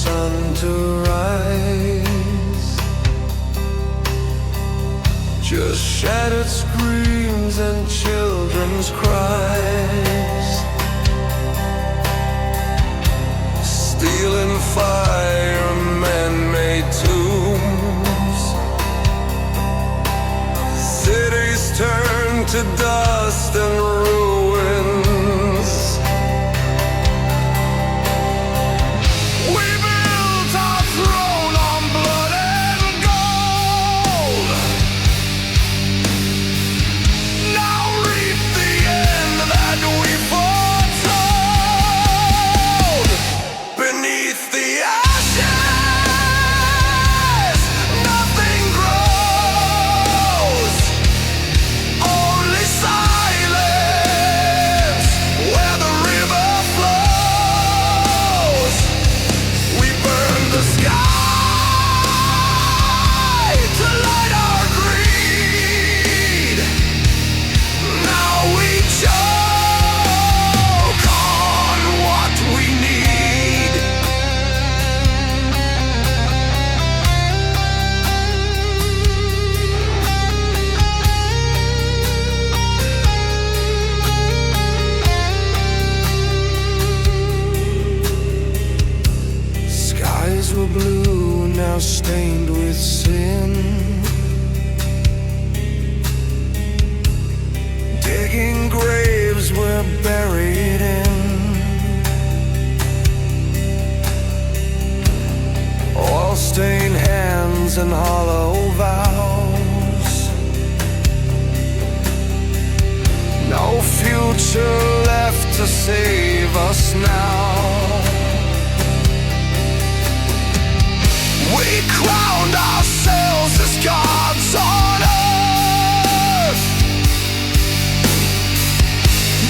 sun to rise. Just shattered screams and children's cries. Steel and fire, man-made tombs. Cities turn to dust and ruins. We built our throne on blood and gold. Now reap the end that we foretold. Beneath the ashes, nothing grows. Only silence where the river flows. We burn the sky to light our greed. Now we choke on what we need. Skies were blue, now stained with sin. Digging graves we're buried in. Oil-stained hands and hollow vows. No future left to save us now. We crowned ourselves as gods on earth,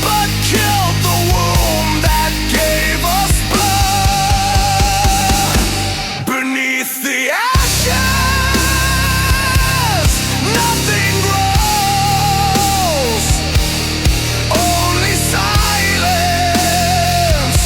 but killed the womb that gave us birth. Beneath the ashes, nothing grows. Only silence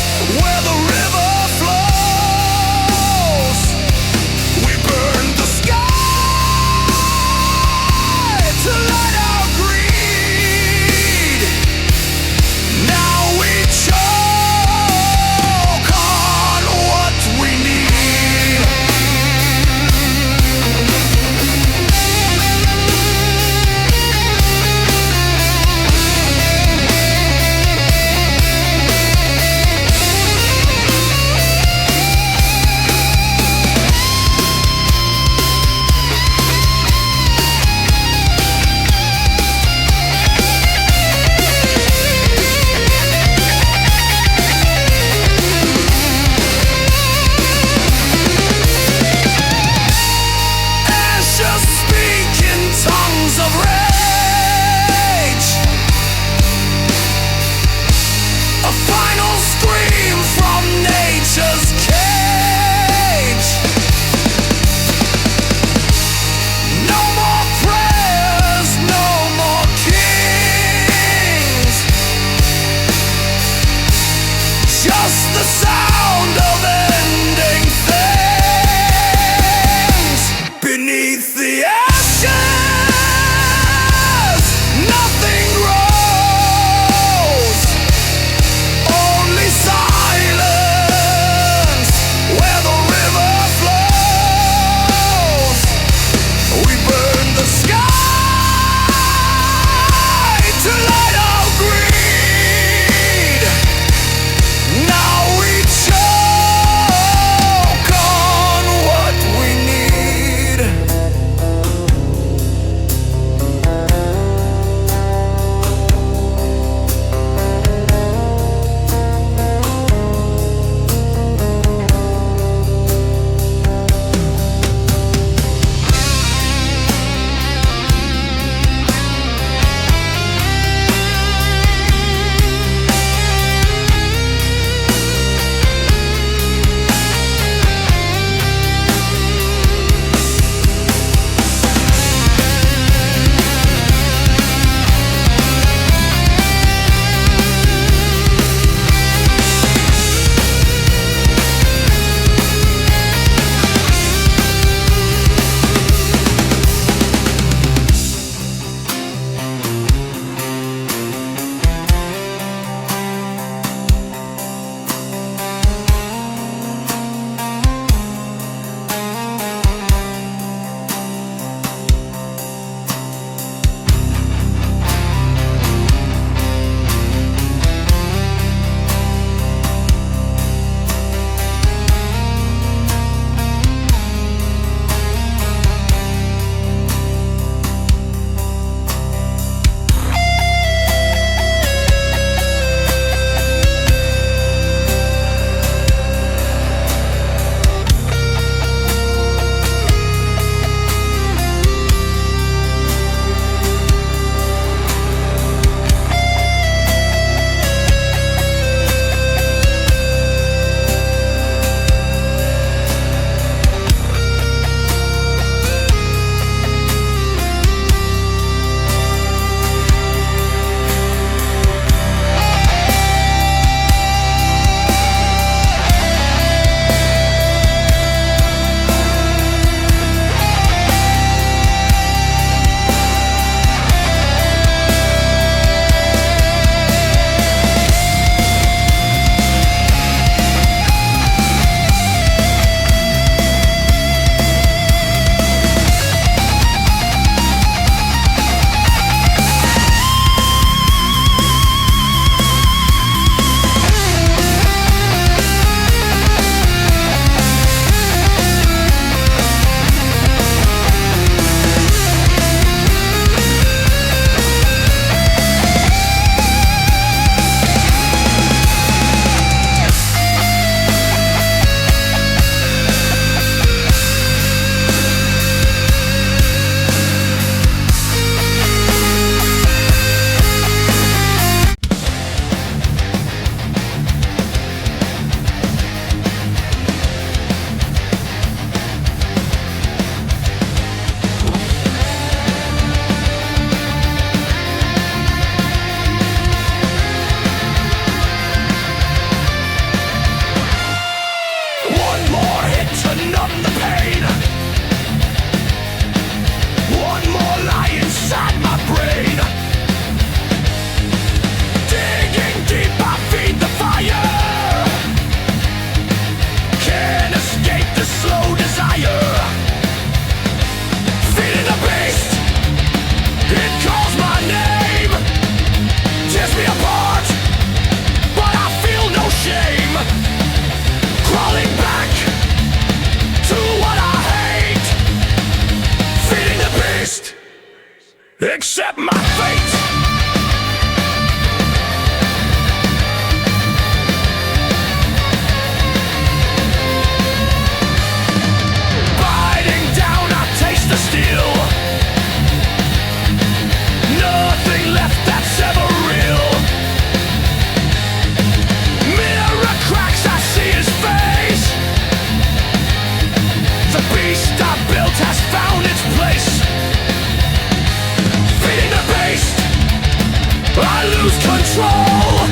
lose control,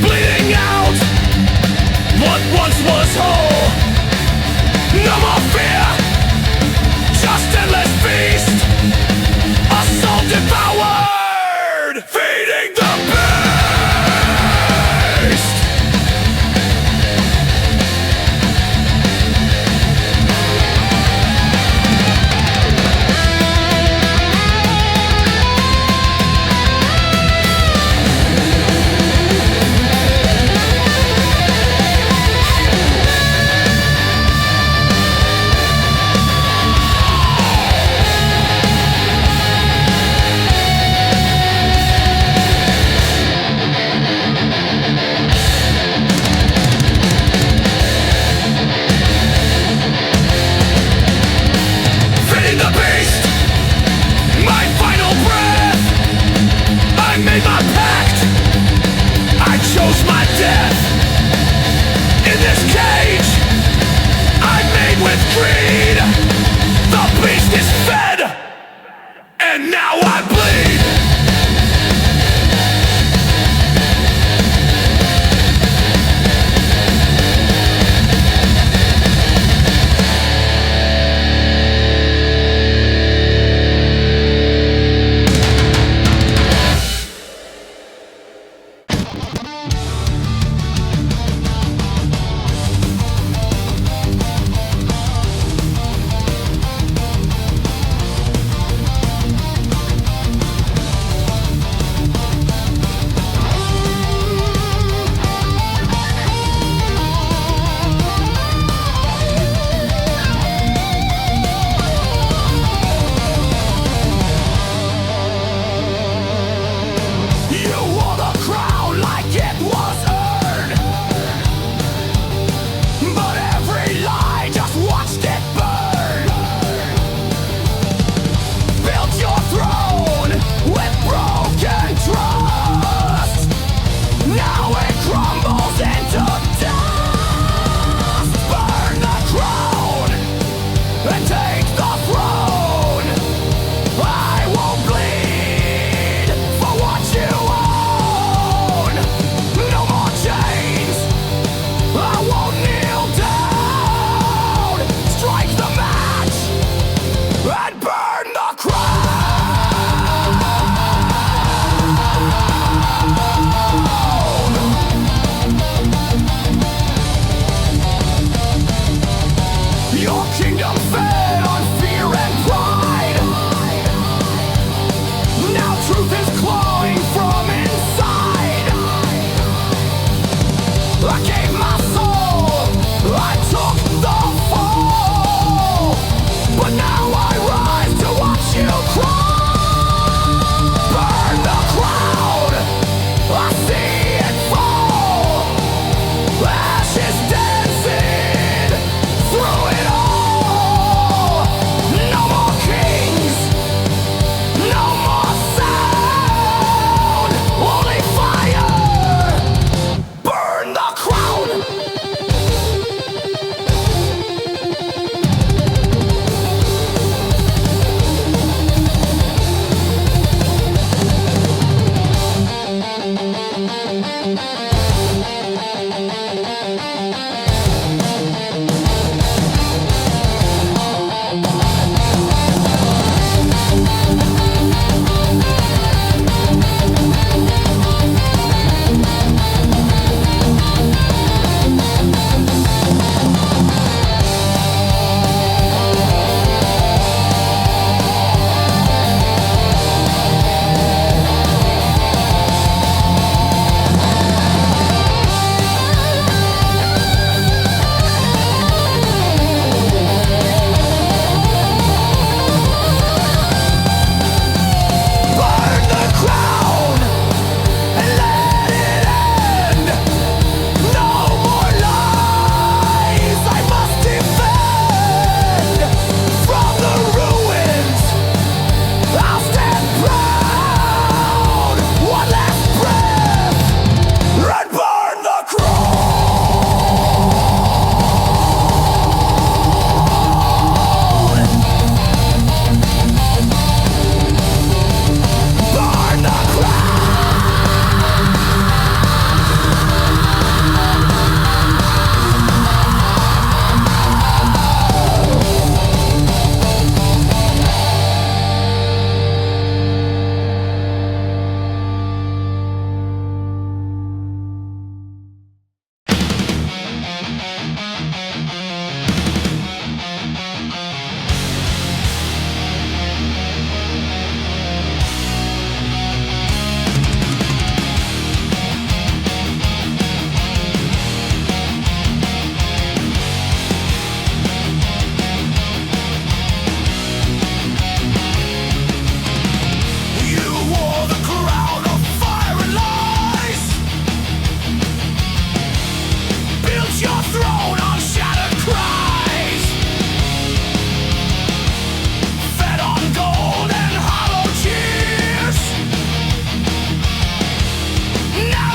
bleeding out what once was whole. No more fear, just endless feast, a soul devoured, feeding the beast.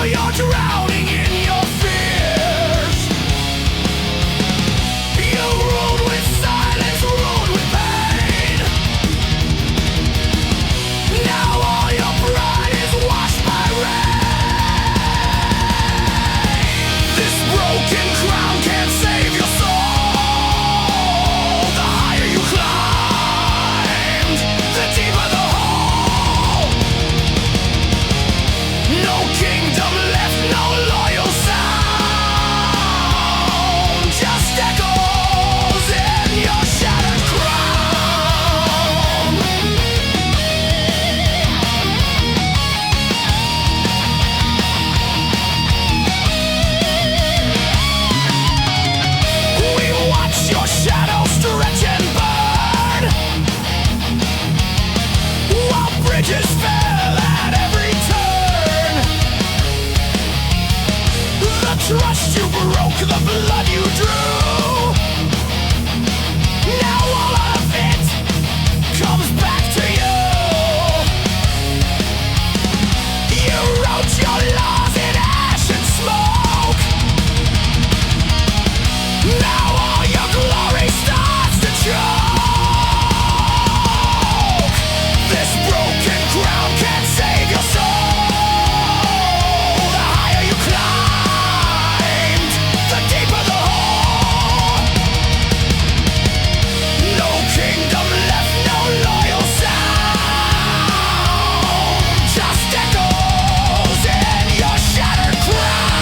you're drowning in your fears. You ruled with silence, ruled with pain. Now all your pride is washed by rain. This broken crown can't save your soul. The higher you climbed, the deeper the hole. No kingdom left, no loyal sound. Just echoes in your shattered crown. We watch your shadow stretch and burn, while bridges fell at every turn. The trust you broke, the blood you drew, now all of it comes back to you. You wrote your laws in ash and smoke. Now all your glory starts to choke. This broken crown can't save your soul. The higher you climbed, the deeper the hole. No kingdom left, no loyal sound. Just echoes in your shattered crown.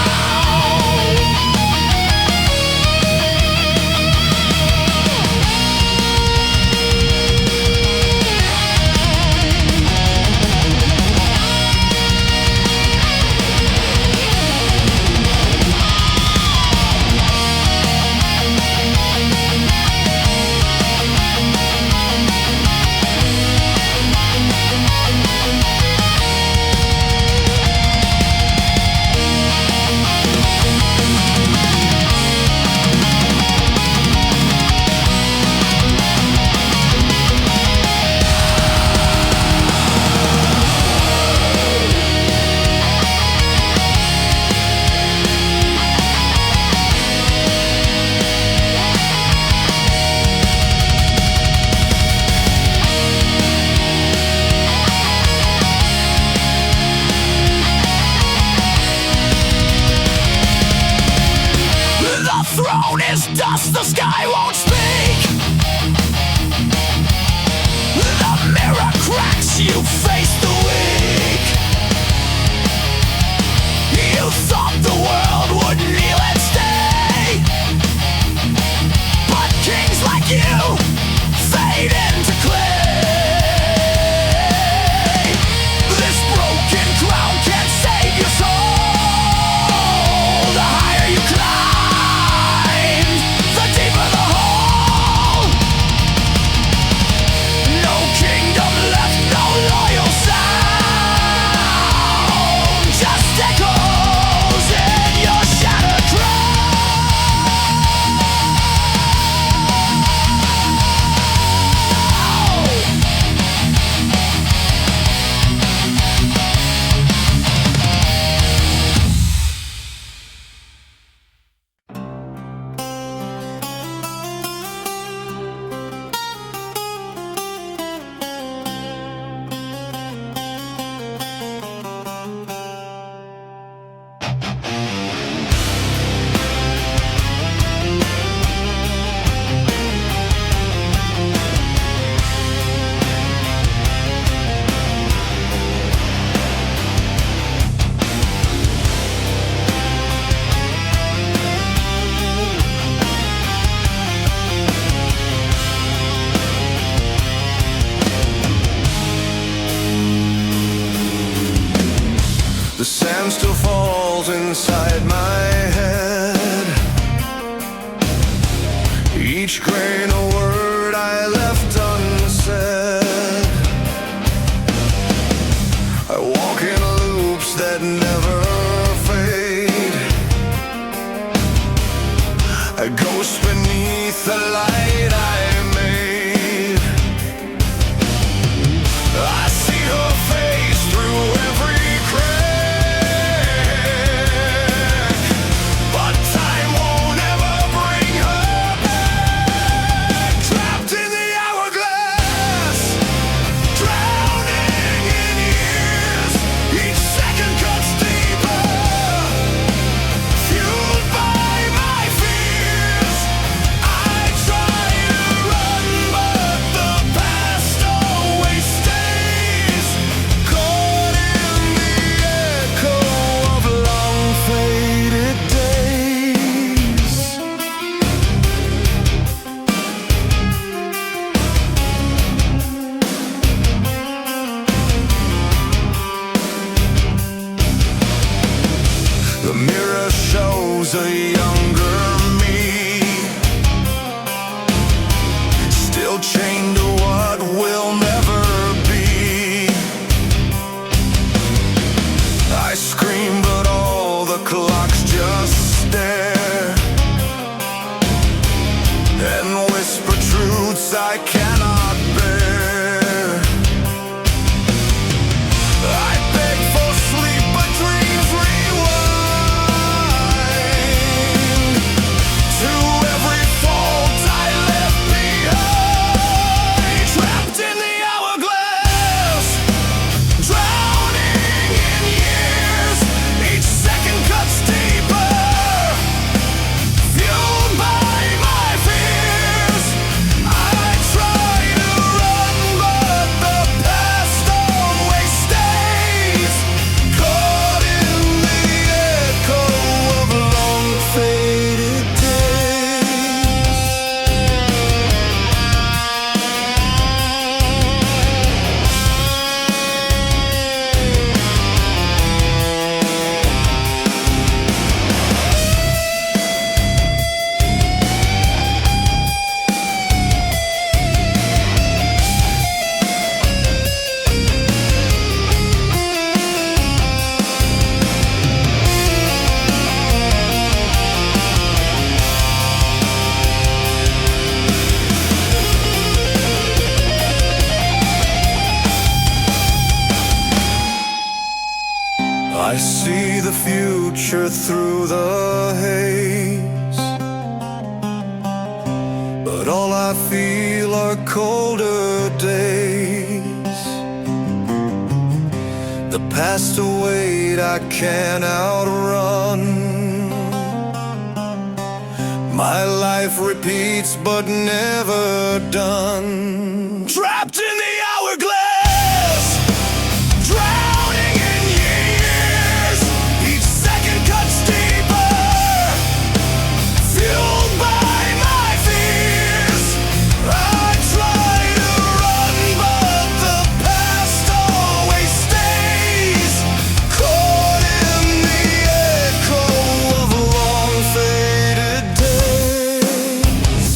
The throne is dust, the sky won't speak. The mirror cracks, you face the weak. You thought the world would kneel and stay, but kings like you fade into clay. This broken crown can't save your soul. The higher you climb, the deeper the hole. No kingdom left, no loyal sound. Just echoes in your shattered The sand still falls inside my head. Each grain a word I left unsaid. I walk in loops that never fade. A ghost beneath the light I made. I see her face through every crack. The mirror shows a younger me, still chained to what will never be. I scream but all the clocks just stare and whisper truths I cannot bear. I beg for sleep but dreams rewind to every fault I left behind. Trapped in the hourglass, drowning in years. Each second cuts deeper, fueled by my fears. I try to run but the past always stays, caught in the echo of long faded days. I see the future through the haze, but all I feel are colder days. The past await I can't outrun. My life repeats but never done. Trapped in the hourglass, drowning in years. Each second cuts deeper, fueled by my fears. I try to run but the past always stays, caught in the echo of long faded days.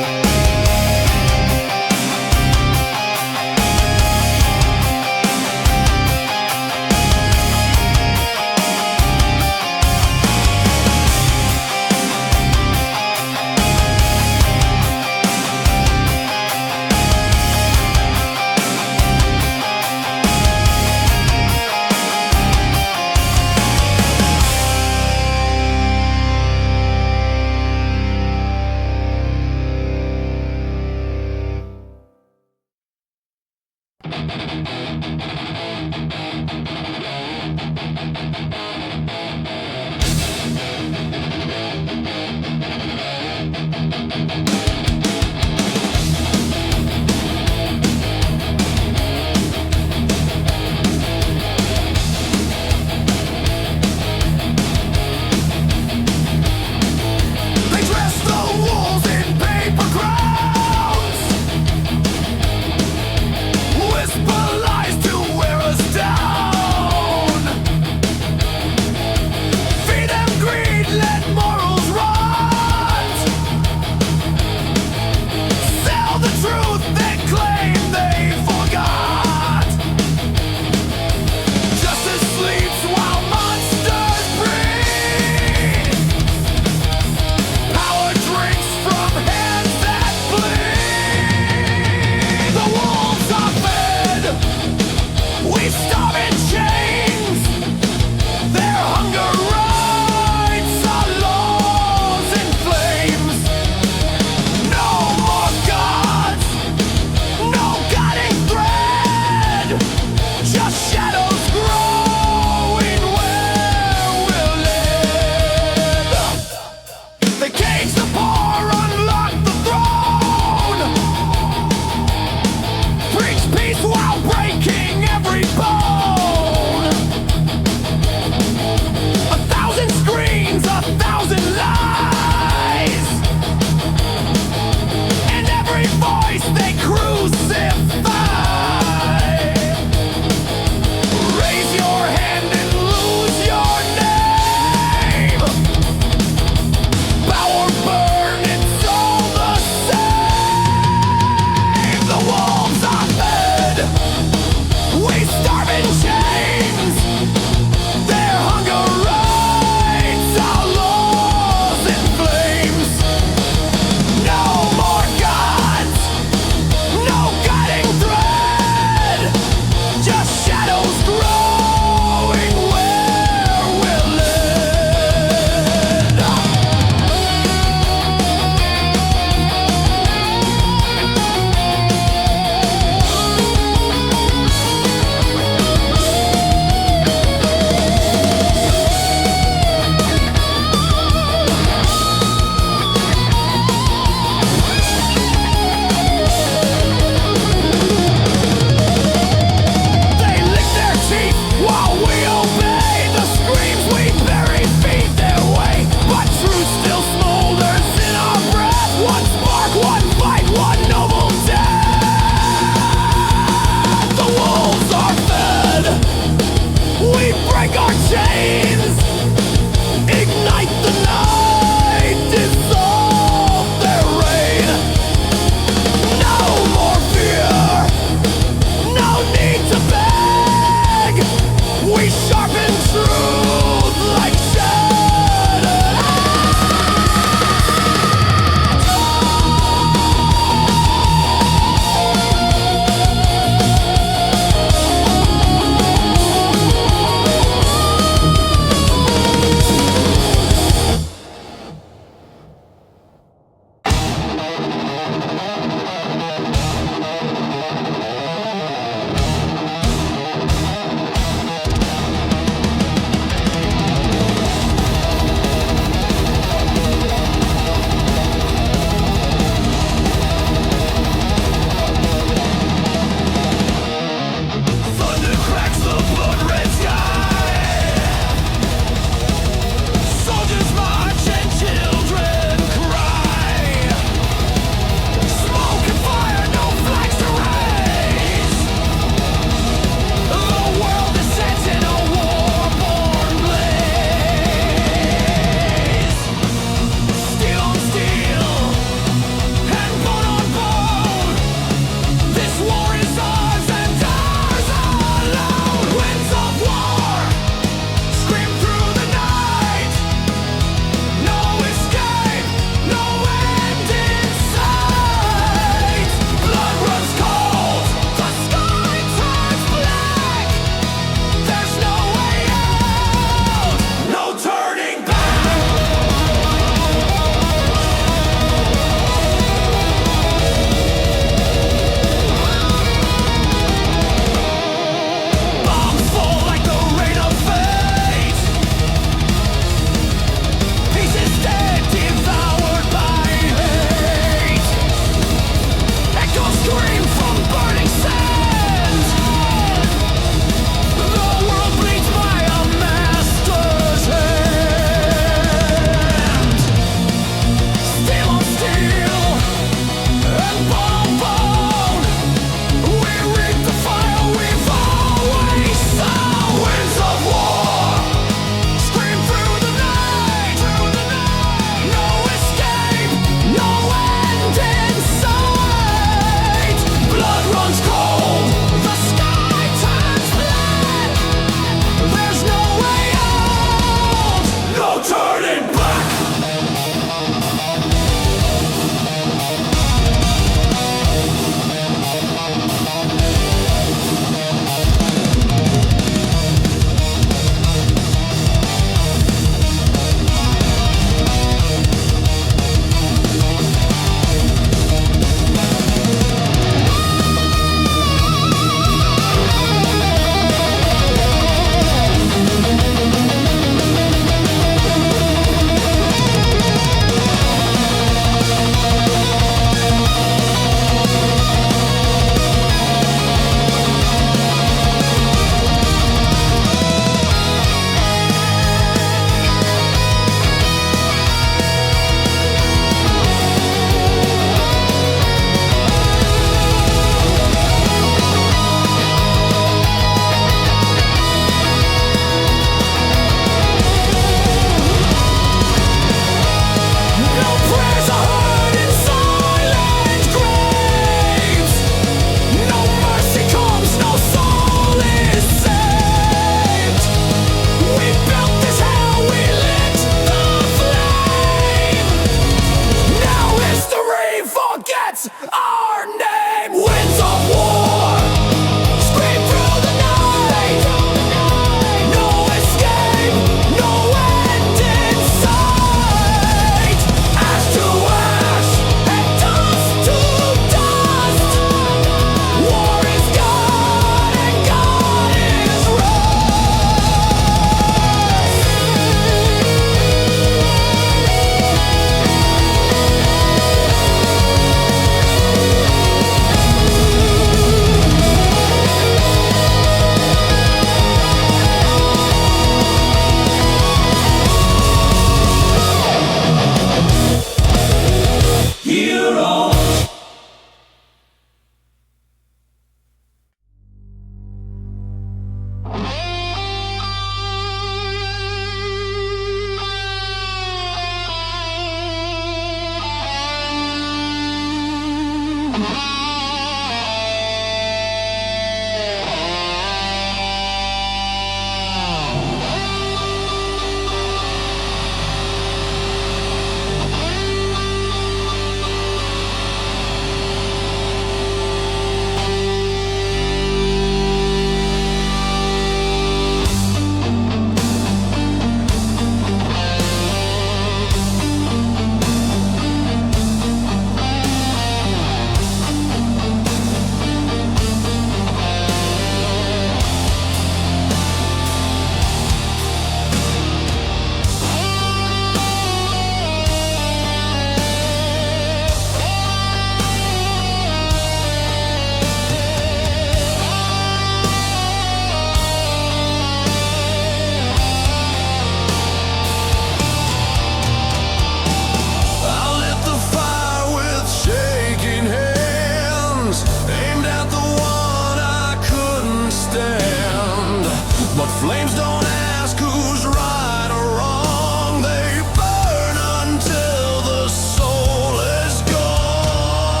Flames don't ask who's right or wrong. They burn until the soul is gone.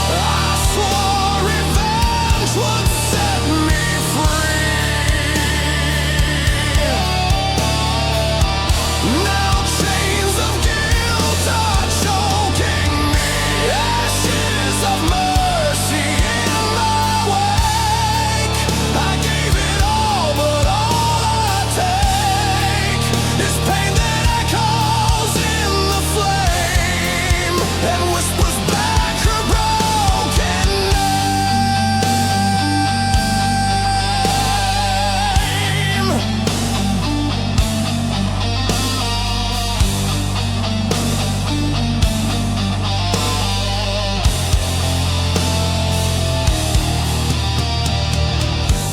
I swore revenge would set me free. Now chains of guilt are choking me. Ashes of mercy in my wake. I gave it all, but all I take is pain that echoes in the flame and whispers back her broken name.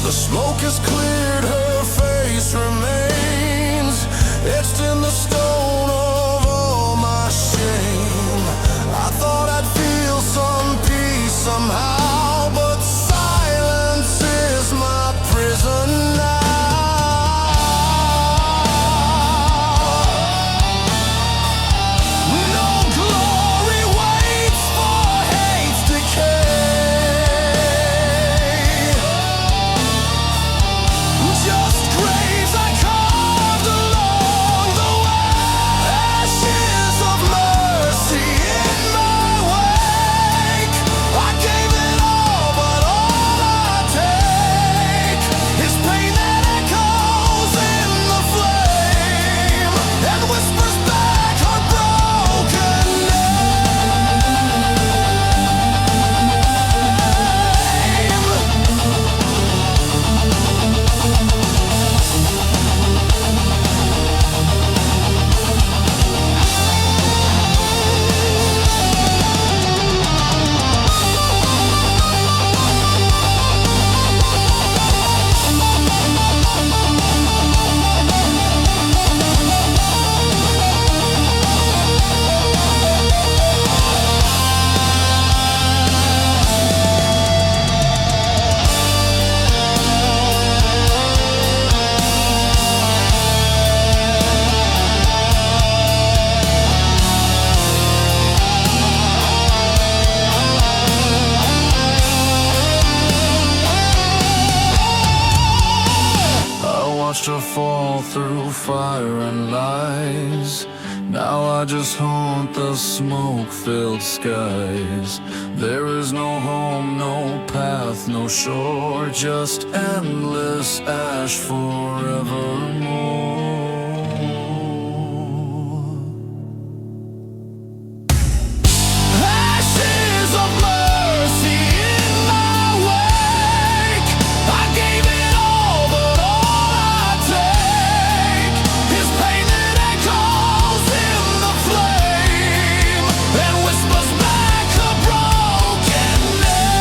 The smoke has cleared, her face remains etched in the stone of all my shame. I thought I'd feel some peace somehow, but silence is my prison now. No glory waits for hate's decay. Just graves I carved along the way. Ashes of mercy in my wake. I gave it all, but all I take is pain that echoes in the flame and whispers back her broken name. I watched her fall through fire and lies. Now I just haunt the smoke-filled skies. There is no home, no path, no shore, just endless ash forevermore. Ashes of mercy in my wake. I gave it all, but all I take is pain that echoes in the flame and whispers back a broken name.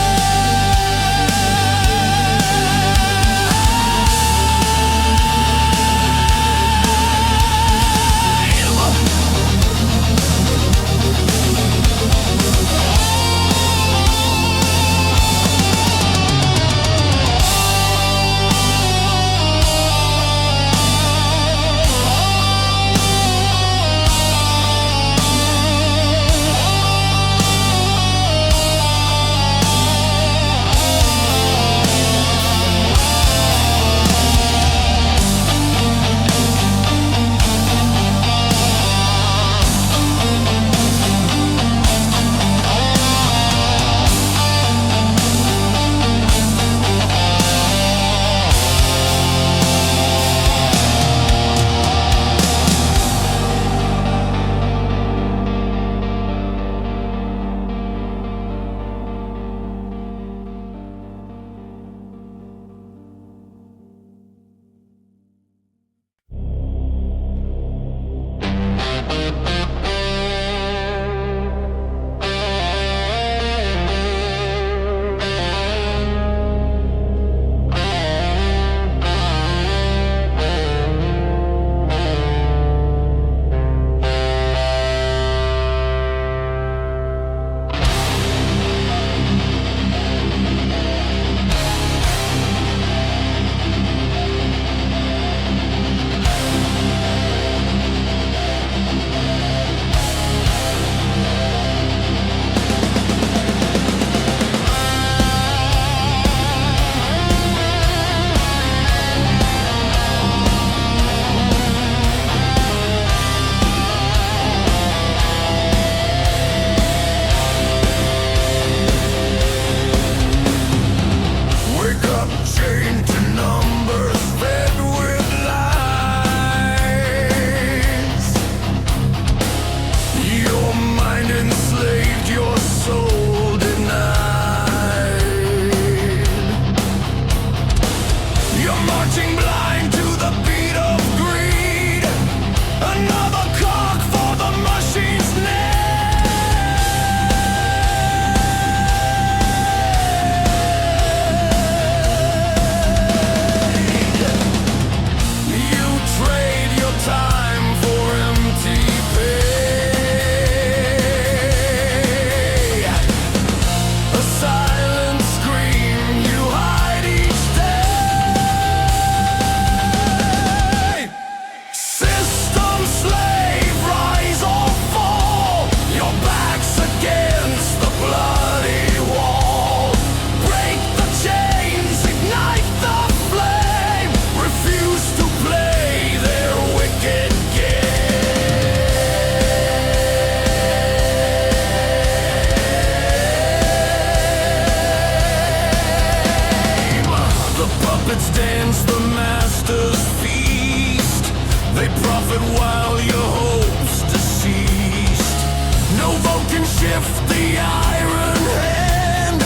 lift the iron hand.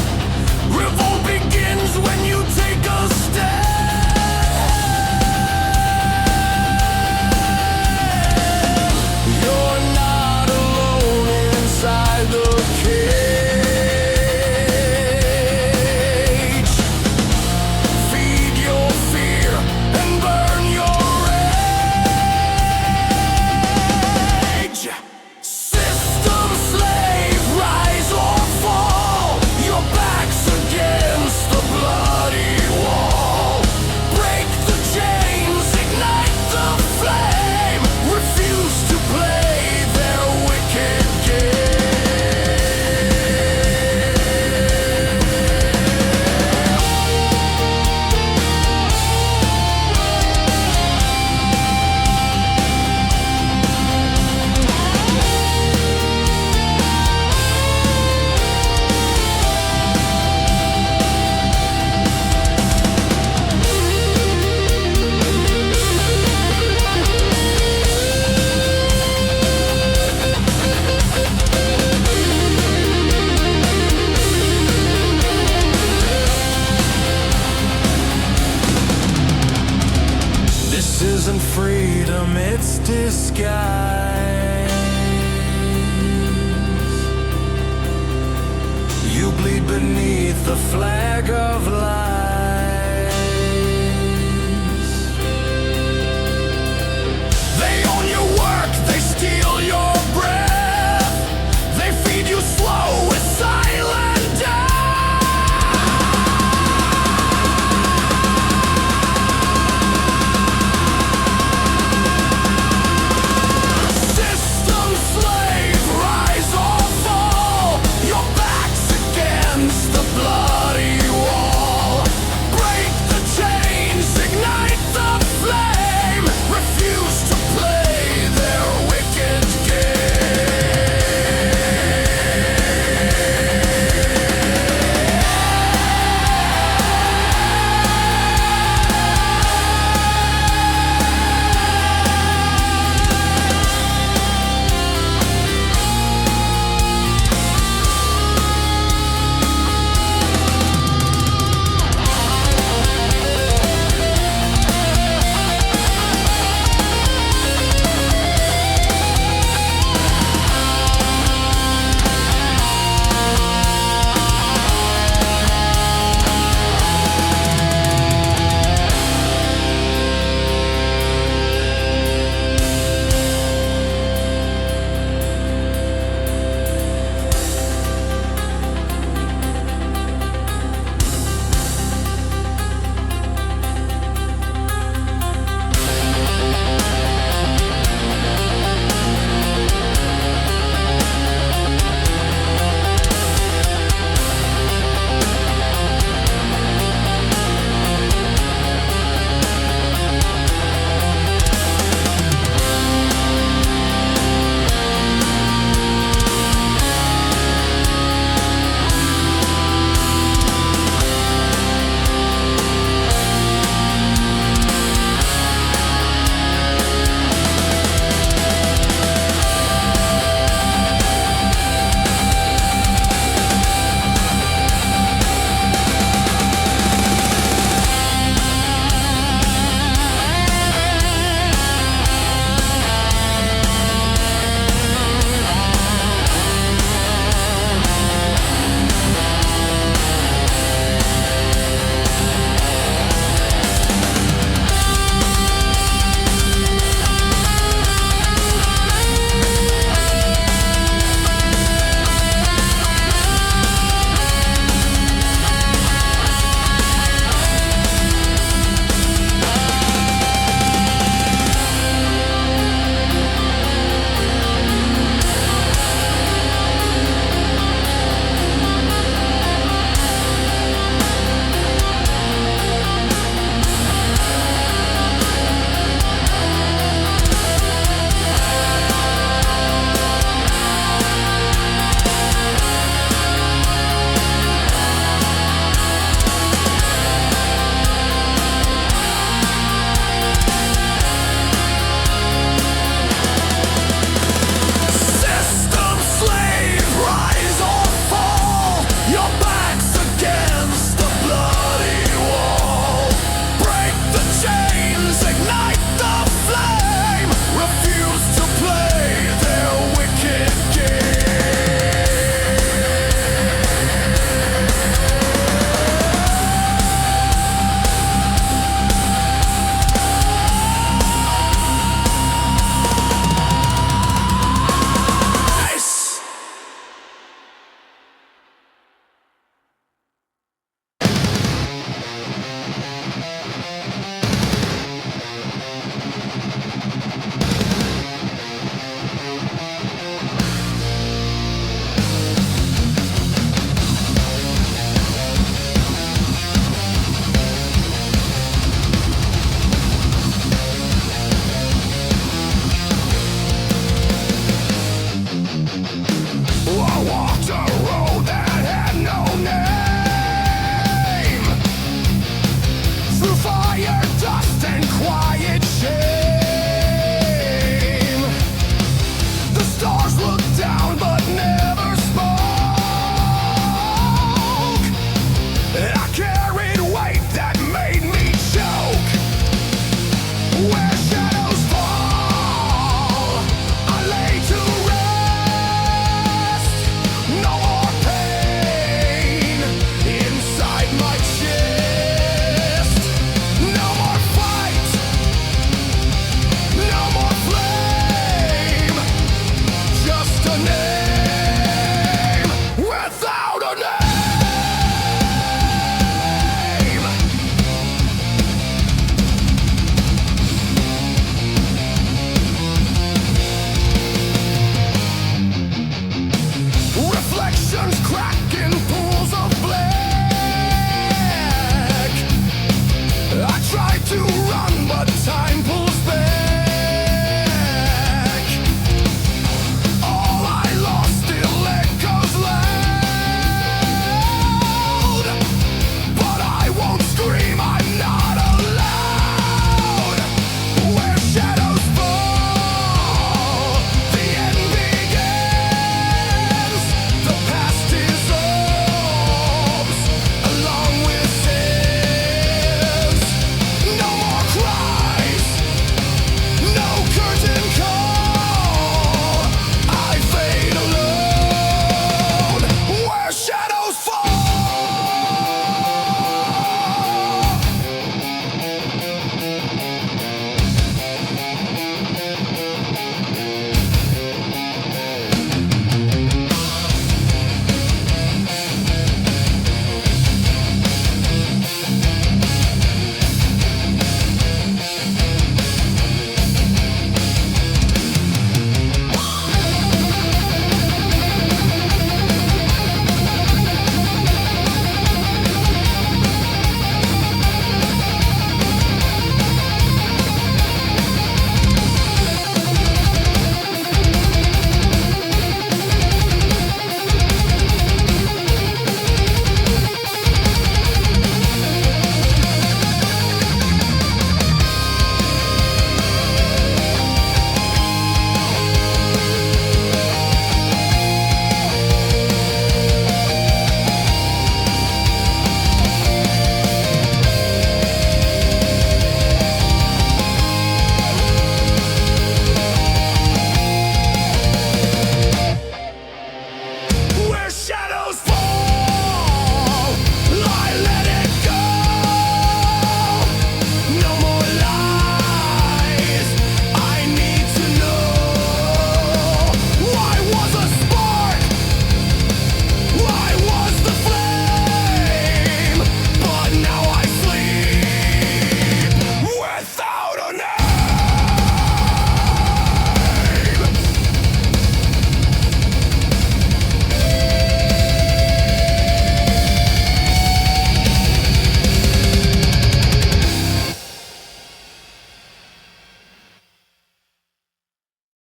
Revolt begins when you take a stand. You're not alone inside the cage. Feed your fear and burn your rage. System slave, rise or fall. Your back's against the bloody wall. Break the chains, ignite the flame. Refuse to play their wicked This isn't freedom, it's disguise. You bleed beneath the flag of lies. They own your work, they steal your breath. They feed you slow with silent death. System slave, rise or fall. Your back's against the bloody wall. name.